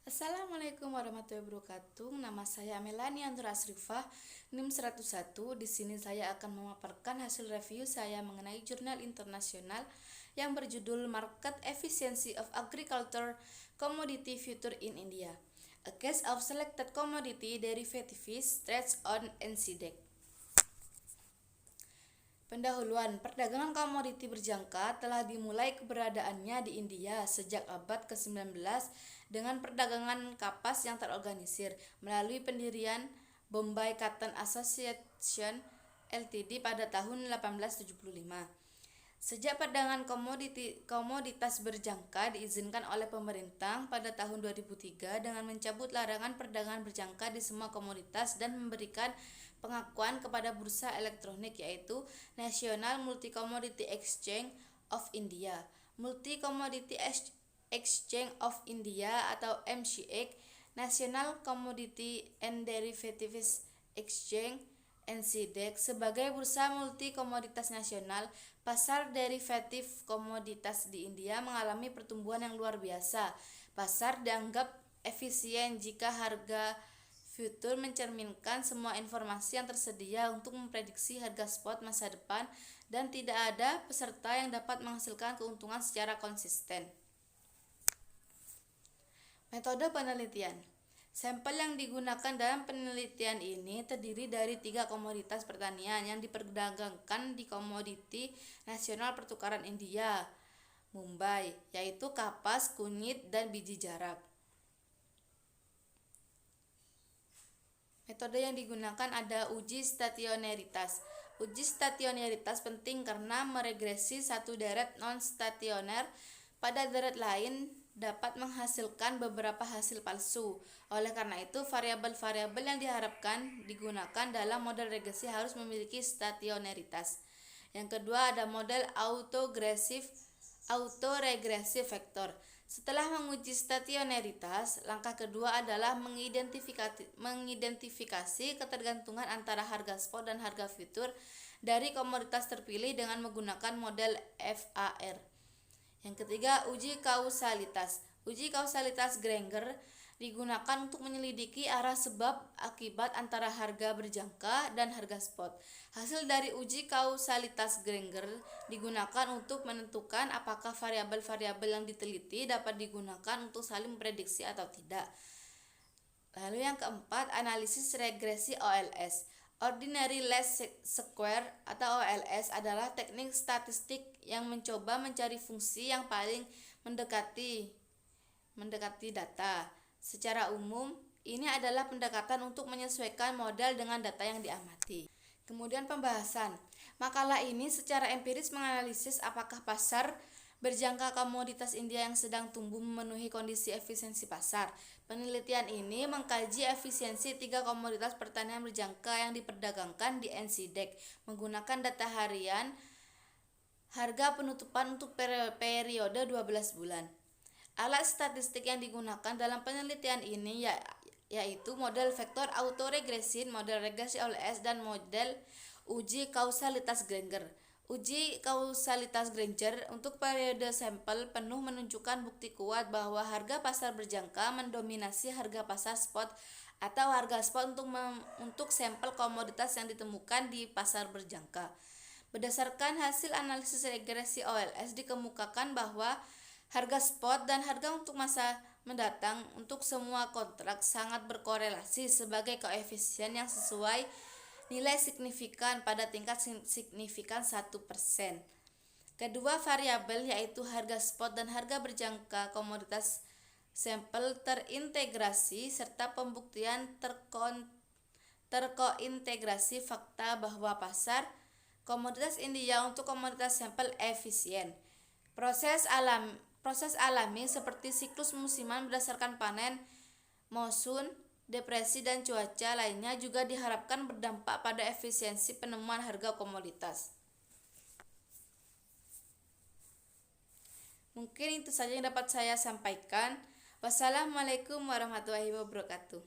Assalamualaikum warahmatullahi wabarakatuh. Nama saya Melania Antur Asrifah, NIM 101. Di sini saya akan memaparkan hasil review saya mengenai jurnal internasional yang berjudul Market Efficiency of Agriculture Commodity Future in India. A case of selected commodity derivatives trades on NCDEX. Pendahuluan, perdagangan komoditi berjangka telah dimulai keberadaannya di India sejak abad ke-19 dengan perdagangan kapas yang terorganisir melalui pendirian Bombay Cotton Association Ltd pada tahun 1875. Sejak perdagangan komoditas berjangka diizinkan oleh pemerintah pada tahun 2003 dengan mencabut larangan perdagangan berjangka di semua komoditas dan memberikan pengakuan kepada bursa elektronik yaitu National Multi-Commodity Exchange of India, Multi-Commodity Exchange of India atau MCX, National Commodity and Derivatives Exchange NCDEX sebagai bursa multi komoditas nasional. Pasar derivatif komoditas di India mengalami pertumbuhan yang luar biasa. Pasar dianggap efisien jika harga futur mencerminkan semua informasi yang tersedia untuk memprediksi harga spot masa depan dan tidak ada peserta yang dapat menghasilkan keuntungan secara konsisten. Metode penelitian. Sampel yang digunakan dalam penelitian ini terdiri dari 3 komoditas pertanian yang diperdagangkan di Komoditi Nasional Pertukaran India, Mumbai, yaitu kapas, kunyit, dan biji jarak. Metode yang digunakan ada uji stationaritas. Uji stationaritas penting karena meregresi satu deret non-stasioner pada deret lain dapat menghasilkan beberapa hasil palsu. Oleh karena itu, variabel-variabel yang diharapkan digunakan dalam model regresi harus memiliki stationaritas. Yang kedua ada model autoregressive vektor. Setelah menguji stationaritas, langkah kedua adalah mengidentifikasi ketergantungan antara harga spot dan harga futur dari komoditas terpilih dengan menggunakan model FAR. Yang ketiga, uji kausalitas. Uji kausalitas Granger digunakan untuk menyelidiki arah sebab akibat antara harga berjangka dan harga spot. Hasil dari uji kausalitas Granger digunakan untuk menentukan apakah variabel-variabel yang diteliti dapat digunakan untuk saling memprediksi atau tidak. Lalu yang keempat, analisis regresi OLS. Ordinary Least Square atau OLS adalah teknik statistik yang mencoba mencari fungsi yang paling mendekati data. Secara umum, ini adalah pendekatan untuk menyesuaikan model dengan data yang diamati. Kemudian pembahasan. Makalah ini secara empiris menganalisis apakah pasar berjangka komoditas India yang sedang tumbuh memenuhi kondisi efisiensi pasar. Penelitian ini mengkaji efisiensi 3 komoditas pertanian berjangka yang diperdagangkan di NCDEX menggunakan data harian harga penutupan untuk periode 12 bulan. Alat statistik yang digunakan dalam penelitian ini yaitu model vektor autoregresi, model regresi OLS, dan model uji kausalitas Granger. Uji kausalitas Granger untuk periode sampel penuh menunjukkan bukti kuat bahwa harga pasar berjangka mendominasi harga pasar spot atau harga spot untuk sampel komoditas yang ditemukan di pasar berjangka. Berdasarkan hasil analisis regresi OLS dikemukakan bahwa harga spot dan harga untuk masa mendatang untuk semua kontrak sangat berkorelasi sebagai koefisien yang sesuai nilai signifikan pada tingkat signifikan 1%. Kedua variabel yaitu harga spot dan harga berjangka komoditas sampel terintegrasi serta pembuktian terkointegrasi fakta bahwa pasar komoditas India untuk komoditas sampel efisien. Proses alami seperti siklus musiman berdasarkan panen, monsun, depresi, dan cuaca lainnya juga diharapkan berdampak pada efisiensi penemuan harga komoditas. Mungkin itu saja yang dapat saya sampaikan. Wassalamualaikum warahmatullahi wabarakatuh.